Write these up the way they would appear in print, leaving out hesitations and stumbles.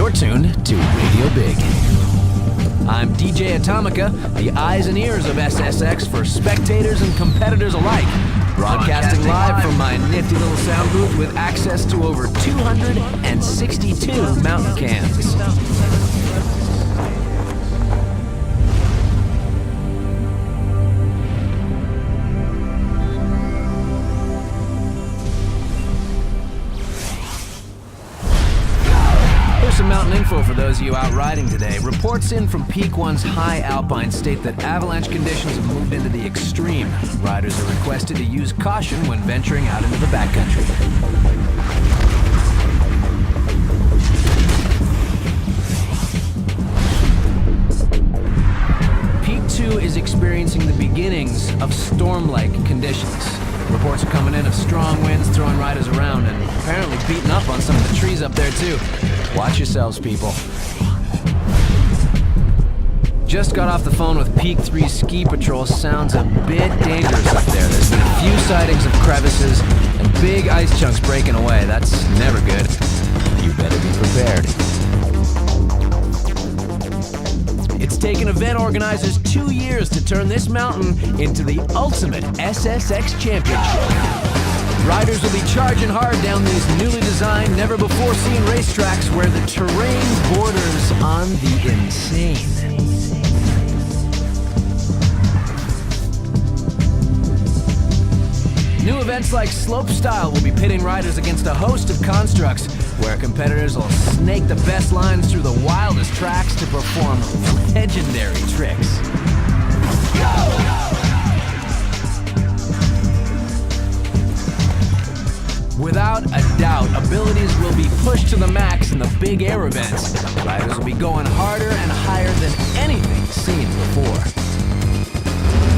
You're tuned to Radio Big. I'm DJ Atomica, the eyes and ears of SSX for spectators and competitors alike. Broadcasting live from my nifty little sound booth with access to over 262 mountain cans. Some mountain info for those of you out riding today. Reports in from Peak 1's high alpine state that avalanche conditions have moved into the extreme. Riders are requested to use caution when venturing out into the backcountry. Peak 2 is experiencing the beginnings of storm-like conditions. Reports are coming in of strong winds throwing riders around and apparently beating up on some of the trees up there too. Watch yourselves, people. Just got off the phone with Peak 3 Ski Patrol. Sounds a bit dangerous up there. There's been a few sightings of crevices and big ice chunks breaking away. That's never good. You better be prepared. It's taken event organizers 2 years to turn this mountain into the ultimate SSX championship. Riders will be charging hard down these newly designed, never-before-seen racetracks where the terrain borders on the insane. New events like slopestyle will be pitting riders against a host of constructs where competitors will snake the best lines through the wildest tracks to perform legendary tricks. Without a doubt, abilities will be pushed to the max in the big air events. Riders will be going harder and higher than anything seen before.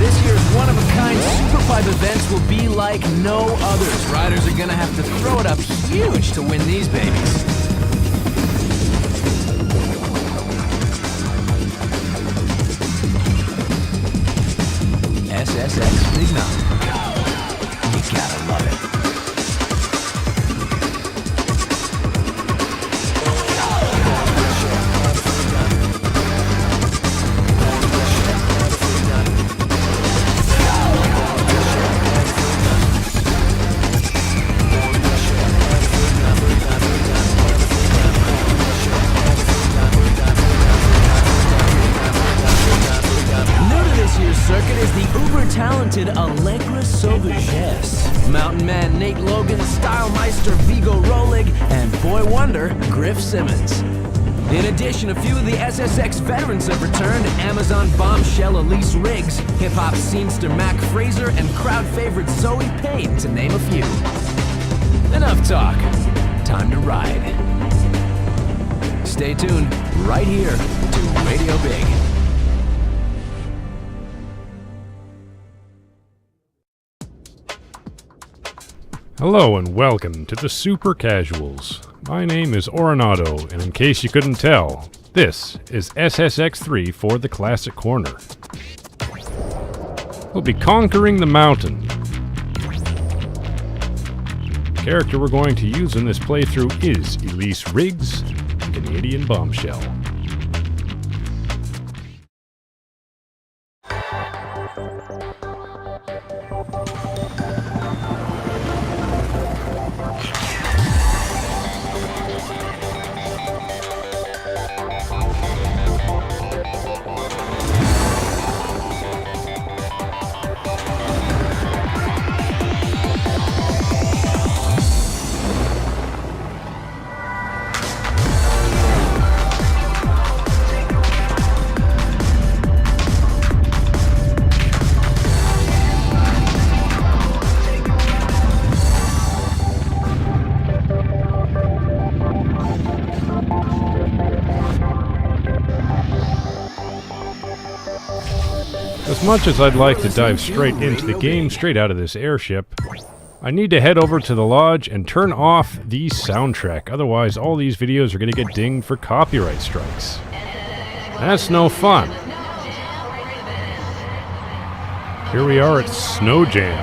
This year's one-of-a-kind Superpipe events will be like no others. Riders are gonna have to throw it up huge to win these babies. SSX Big Mountain. You gotta love it. Talented Allegra Sauvagesse, Mountain Man Nate Logan, Stylemeister Vigo Rolig, and Boy Wonder Griff Simmons. In addition, a few of the SSX veterans have returned: Amazon Bombshell Elise Riggs, hip-hop scenester Mac Fraser, and crowd favorite Zoe Payne, to name a few. Enough talk. Time to ride. Stay tuned right here to Radio Big. Hello and welcome to the Super Casuals. My name is Auronado, and in case you couldn't tell, this is SSX3 for the Classic Corner. We'll be conquering the mountain. The character we're going to use in this playthrough is Elise Riggs, Canadian Bombshell. As much as I'd like to dive straight into the game, straight out of this airship, I need to head over to the lodge and turn off the soundtrack. Otherwise, all these videos are going to get dinged for copyright strikes. That's no fun. Here we are at Snow Jam.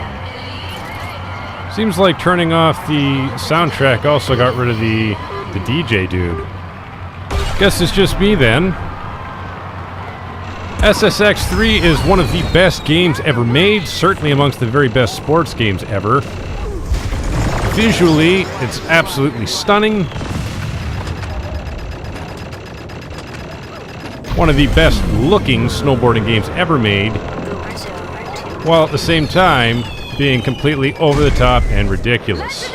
Seems like turning off the soundtrack also got rid of the DJ dude. Guess it's just me then. SSX 3 is one of the best games ever made, certainly amongst the very best sports games ever. Visually, it's absolutely stunning. One of the best looking snowboarding games ever made, while at the same time being completely over the top and ridiculous.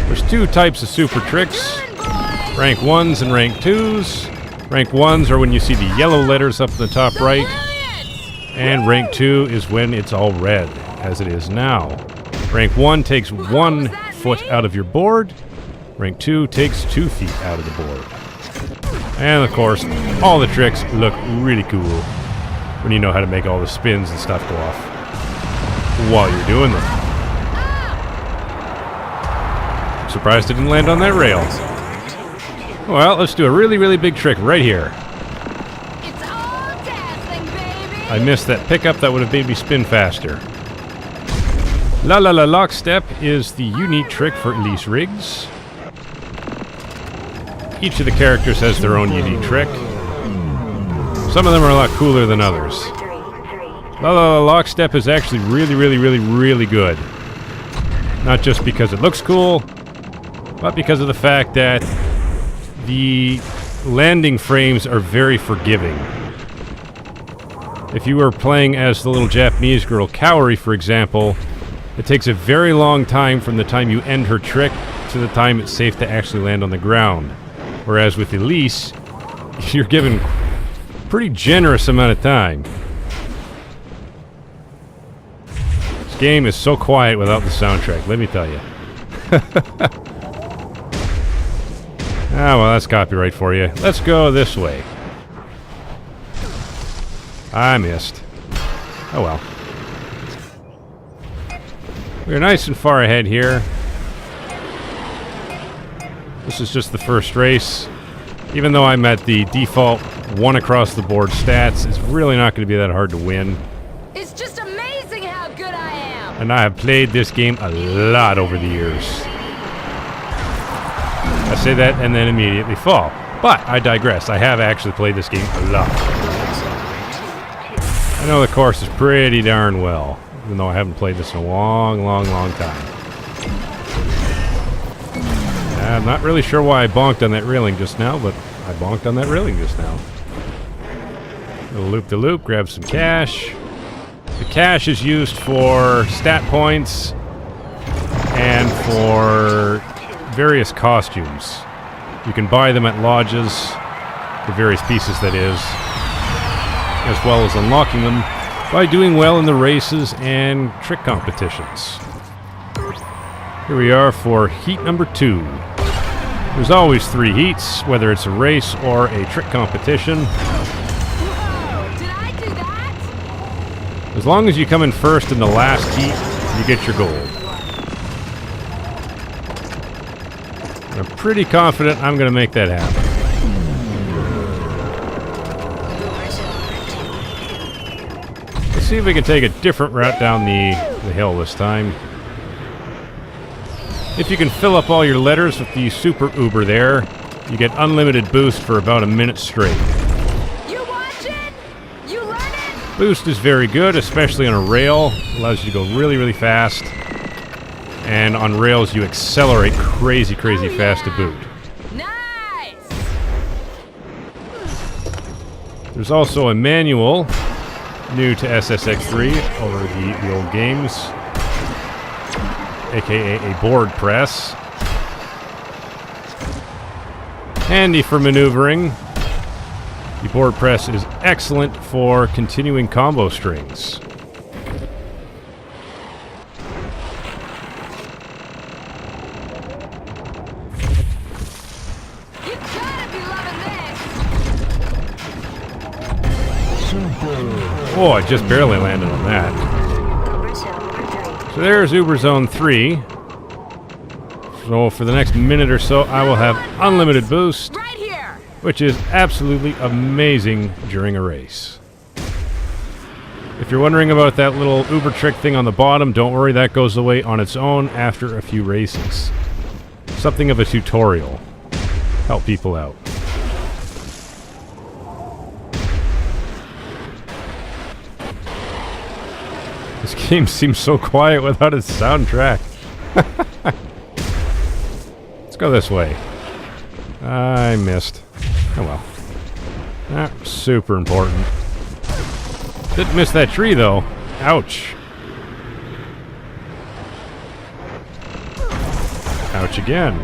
There's two types of super tricks. Rank 1s and rank 2s. Rank 1s are when you see the yellow letters up in the top right. And rank 2 is when it's all red, as it is now. Rank 1 takes 1 foot out of your board. Rank 2 takes 2 feet out of the board. And of course, all the tricks look really cool when you know how to make all the spins and stuff go off while you're doing them. I'm surprised it didn't land on that rail. Well, let's do a really, really big trick right here. It's all dazzling, baby. I missed that pickup. That would have made me spin faster. La La La Lockstep is the unique trick for Elise Riggs. Each of the characters has their own unique trick. Some of them are a lot cooler than others. La La La Lockstep is actually really, really, really, really good. Not just because it looks cool, but because of the fact that the landing frames are very forgiving. If you were playing as the little Japanese girl Kaori, for example, it takes a very long time from the time you end her trick to the time it's safe to actually land on the ground. Whereas with Elise, you're given a pretty generous amount of time. This game is so quiet without the soundtrack, let me tell you. Ah, well, that's copyright for you. Let's go this way. I missed. Oh well. We're nice and far ahead here. This is just the first race. Even though I'm at the default 1 across the board stats, it's really not going to be that hard to win. It's just amazing how good I am. And I have played this game a lot over the years. I say that and then immediately fall. But I digress. I have actually played this game a lot. I know the course is pretty darn well, even though I haven't played this in a long, long, long time. I'm not really sure why I bonked on that railing just now, but I bonked on that railing just now. Little loop-de-loop, grab some cash. The cash is used for stat points and for various costumes. You can buy them at lodges, the various pieces that is, as well as unlocking them by doing well in the races and trick competitions. Here we are for heat number 2. There's always 3 heats, whether it's a race or a trick competition. Whoa, did I do that? As long as you come in first in the last heat, you get your gold. I'm pretty confident I'm going to make that happen. Let's see if we can take a different route down the hill this time. If you can fill up all your letters with the Super Uber there, you get unlimited boost for about a minute straight. You watching? You learning? Boost is very good, especially on a rail. Allows you to go really, really fast. And on rails, you accelerate crazy, crazy fast to boot. Nice! There's also a manual, new to SSX3 over the old games, aka a board press. Handy for maneuvering. The board press is excellent for continuing combo strings. You gotta be loving this! Oh, I just barely landed on that. So there's Uber Zone 3. So for the next minute or so, I will have unlimited boost, Right here! which is absolutely amazing during a race. If you're wondering about that little Uber trick thing on the bottom, don't worry, that goes away on its own after a few races. Something of a tutorial. Help people out. This game seems so quiet without its soundtrack. Let's go this way. I missed. Oh well. Not super important. Didn't miss that tree though. Ouch. Ouch again.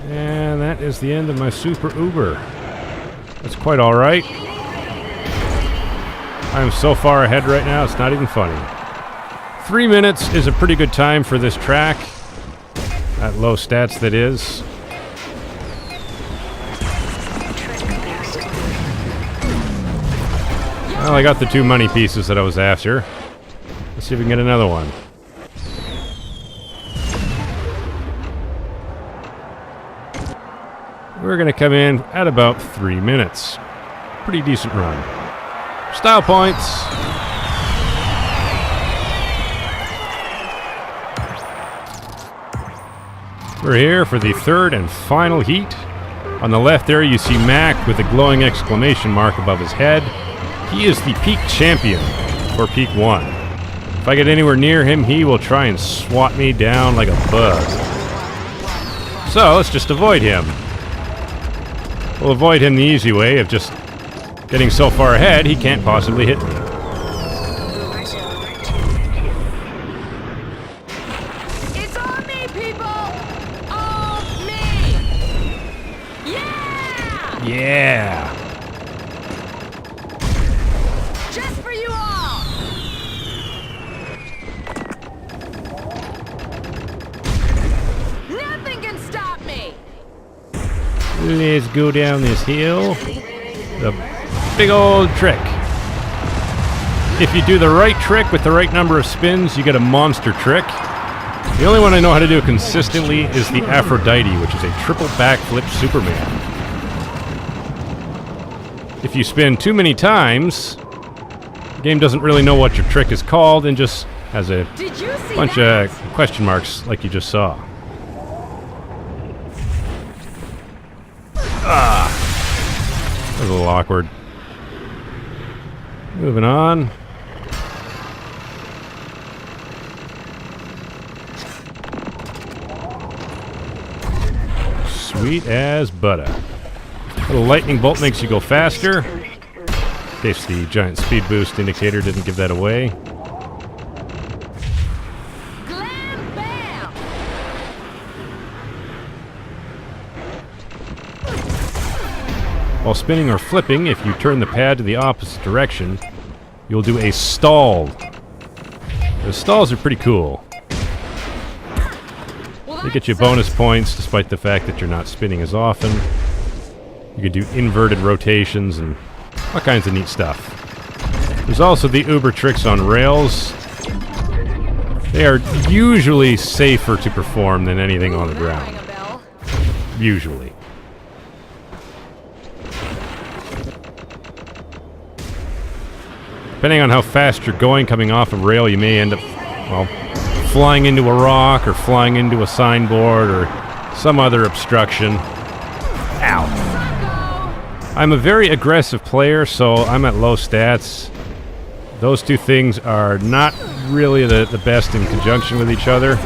And that is the end of my Super Uber. That's quite alright. I'm so far ahead right now, it's not even funny. 3 minutes is a pretty good time for this track. At low stats, that is. Well, I got the 2 money pieces that I was after. Let's see if we can get another one. We're going to come in at about 3 minutes. Pretty decent run. Style points. We're here for the third and final heat. On the left there you see Mac with a glowing exclamation mark above his head. He is the peak champion for Peak 1. If I get anywhere near him, he will try and swat me down like a bug. So let's just avoid him. We'll avoid him the easy way of just getting so far ahead he can't possibly hit me. It's on me, people! On me! Yeah! Yeah! Just for you all! Nothing can stop me! Let's go down this hill. The big old trick. If you do the right trick with the right number of spins, you get a monster trick. The only one I know how to do consistently is the Aphrodite, which is a triple backflip Superman. If you spin too many times, the game doesn't really know what your trick is called and just has a bunch of question marks like you just saw. That was a little awkward. Moving on. Sweet as butter. Little lightning bolt makes you go faster. In case the giant speed boost indicator didn't give that away. Glam bam! While spinning or flipping, if you turn the pad to the opposite direction, you'll do a stall. The stalls are pretty cool. They get you bonus points despite the fact that you're not spinning as often. You can do inverted rotations and all kinds of neat stuff. There's also the Uber tricks on rails. They are usually safer to perform than anything on the ground. Usually. Depending on how fast you're going coming off a rail, you may end up, well, flying into a rock or flying into a signboard or some other obstruction. Ow. I'm a very aggressive player, so I'm at low stats. Those two things are not really the best in conjunction with each other.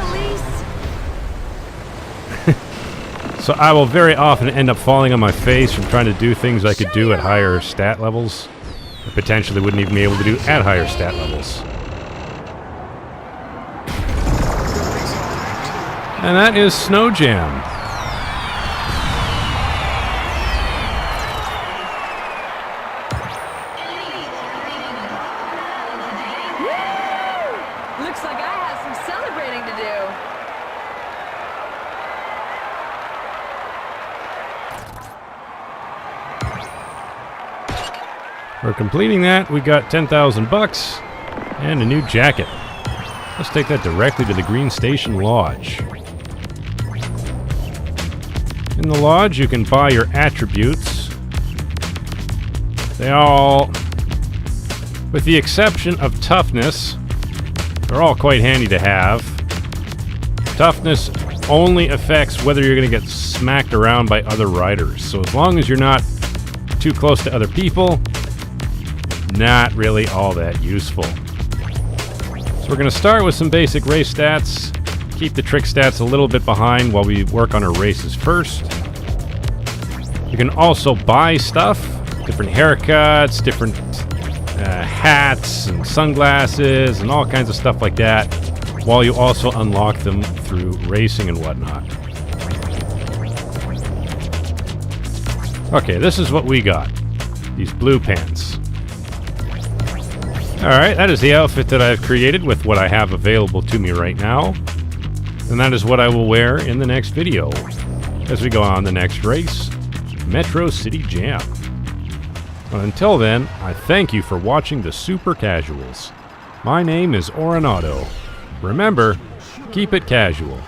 So I will very often end up falling on my face from trying to do things I could do at higher stat levels. I potentially wouldn't even be able to do at higher stat levels. And that is Snow Jam. Woo! Looks like I have some celebrating to do. For completing that, we got 10,000 bucks and a new jacket. Let's take that directly to the Green Station Lodge. In the lodge, you can buy your attributes. They all, with the exception of toughness, they're all quite handy to have. Toughness only affects whether you're going to get smacked around by other riders. So as long as you're not too close to other people, not really all that useful. So we're going to start with some basic race stats. Keep the trick stats a little bit behind while we work on our races first. You can also buy stuff, different haircuts, different hats and sunglasses and all kinds of stuff like that, while you also unlock them through racing and whatnot. Okay, this is what we got. These blue pants. Alright, that is the outfit that I've created with what I have available to me right now. And that is what I will wear in the next video as we go on the next race, Metro City Jam. Until then, I thank you for watching the Super Casuals. My name is Auronado. Remember, keep it casual.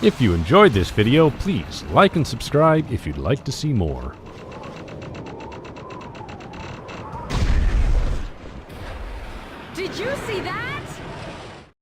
If you enjoyed this video, please like and subscribe if you'd like to see more. Did you see that?